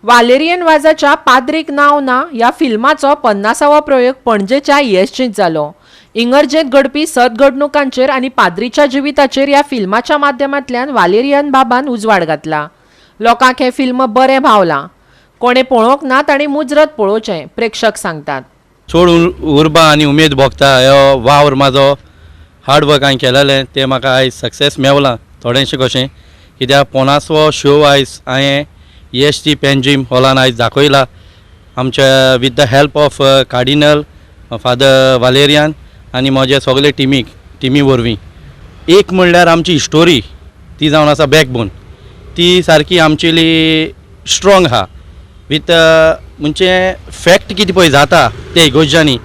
Valerian वाजाच्या पाद्रीक नाव ना ह्या फिल्माचो 50वा प्रयोग पणजेच्या येसचींत जालो. इंगर्जेत घडपी सदघडणुकांचेर आनी पाद्रीच्या जिविताचेर ह्या फिल्माच्या माध्यमांतल्यान वालेरियन बाबान उजवाड घातला. लोकांक हें फिल्म बरें भावलां. कोणे पळोवंक ना तांणी मुजरत पळोवचें, प्रेक्षक सांगतात. चड उर्बा आनी उमेद भोगता हो वावर म्हाजो हार्ड वर्क हांवें केलेलें तें म्हाका आयज सक्सेस मेवलां थोडेंशें कशें, कित्याक 50वो शो आयज हांवें EST पेंजीम हॉलान आयज दाखयला आमच्या with the help of cardinal father Valerian आनी म्हजे सगळे टिमी वरवीं. एक म्हणल्यार आमची हिस्टोरी ती जावन आसा बॅकबोन, ती सारकी आमचेली स्ट्रॉंग आहा विथ म्हणजे फॅक्ट कितें पळय जाता ते इगोज्यांनी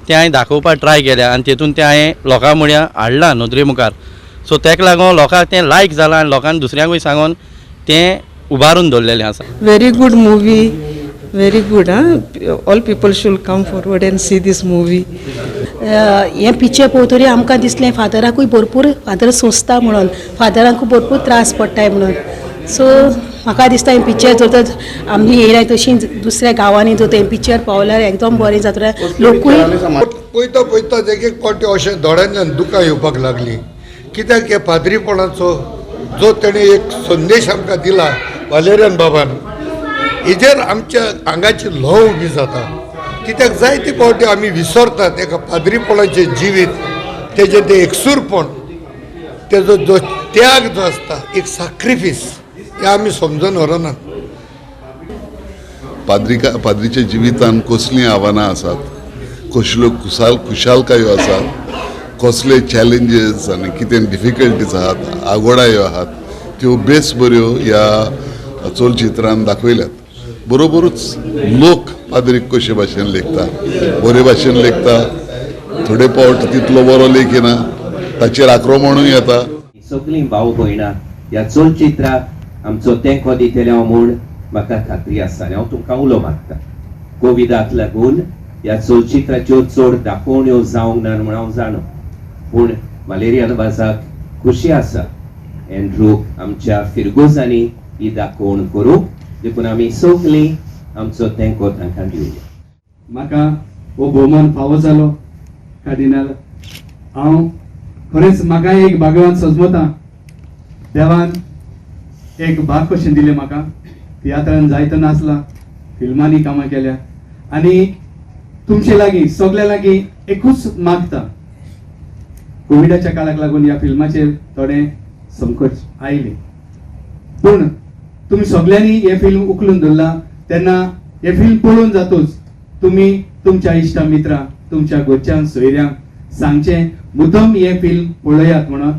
तें हांवें दाखोवपाक ट्राय केल्या आनी तेतून तें हांवें लोकां म्हळ्यार हाडलां नदरे मुखार. सो तेका लागून लोकांक तें लायक जालां आनी लोकांनी दुसऱ्यांकूय सांगून तें उबारून दवरलेलें आसा. Very good movie, very good. All people should come forward and see this movie. हें पिक्चर पळयतरी आमकां दिसलें फादराकूय भरपूर फादर सोंसता म्हणून, फादरांकूय भरपूर त्रास पडटाय म्हणून. सो म्हाका दिसता हें पिक्चर जर तर आमची एरिया तशी दुसऱ्या गांवांनी जर हें पिक्चर पावल्यार एकदम बरें जातलें. लोकूय पळयता पळयता एक फावटी अशें दोळ्यांतल्यान दुकां येवपाक लागली, कित्याक हे पाद्रीपणाचो जो तेणें एक संदेश आमकां दिला वालेरियन बाबान, हेजेर आमच्या आंगाची ल्हव उबी जाता. कित्याक जायते फावटी आमी विसरतात एका पाद्रीपणाचें जिवीत, तेजें तें एकसूरपण, तेजो जो त्याग जो आसता, एक सॅक्रिफीस, हें आमी समजून व्हरनात. पाद्रीच्या जिवितान कसलीं आव्हानां आसात, कसल्यो खुशालकायो आसात, कसले चॅलेंजीस आनी कितें डिफिकल्टीज आहात, आघोडायो आहात, त्यो बेस बऱ्यो ह्या चलचित्रान दाखयल्यात. बरोबरूच लोक पाद्रीक कशे भाशेन लेखता, बरे भाशेन लेखता, थोडे फावट तितलो बरो लेखिना, ताचेर आक्रमणूय येता. सगळीं भाव भयणां ह्या चलचित्राक आमचो तेंको दितले म्हूण म्हाका खात्री आसा आनी हांव तुमकां उलो मागता. कोविडाक लागून ह्या चलचित्राच्यो चड दाखोवण्यो जावंक ना म्हूण हांव जाणो, पूण वालेरियन वाजाक खुशी आसा एंड्रू आमच्या फिरगोजांनी ही दाखोवण करूंक, देखून आमी सगळीं आमचो तेंको तांकां दिवया. म्हाका हो भोवमान फावो जालो कार्डिनल. हांव खरेंच म्हाका एक भाग्यवान समजता. देवान एक भाग कशें दिलें म्हाका. तियात्रान जायतो नाचला, फिल्मांनी कामां केल्या आनी तुमचे लागीं सगळ्या लागीं एकूच मागता. कोविडाच्या काळाक लागून ह्या फिल्माचेर थोडे संकट आयले, पूण तुम्ही सगळ्यांनी हे फिल्म उखलून धरला. तेन्ना हे फिल्म पळोवन जातूच तुम्ही तुमच्या इश्ट मित्रांक, तुमच्या घरच्यांक, सोयऱ्यांक सांगचें मुद्दम हे फिल्म पळयात म्हणून,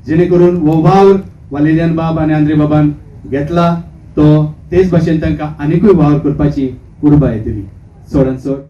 जेणे करून हो वावर वालेरियन बाब आनी आंद्रे बाबान घेतला तो तेच भाशेन तांकां आनिकूय वावर करपाची उर्बा येतली. चडांत चड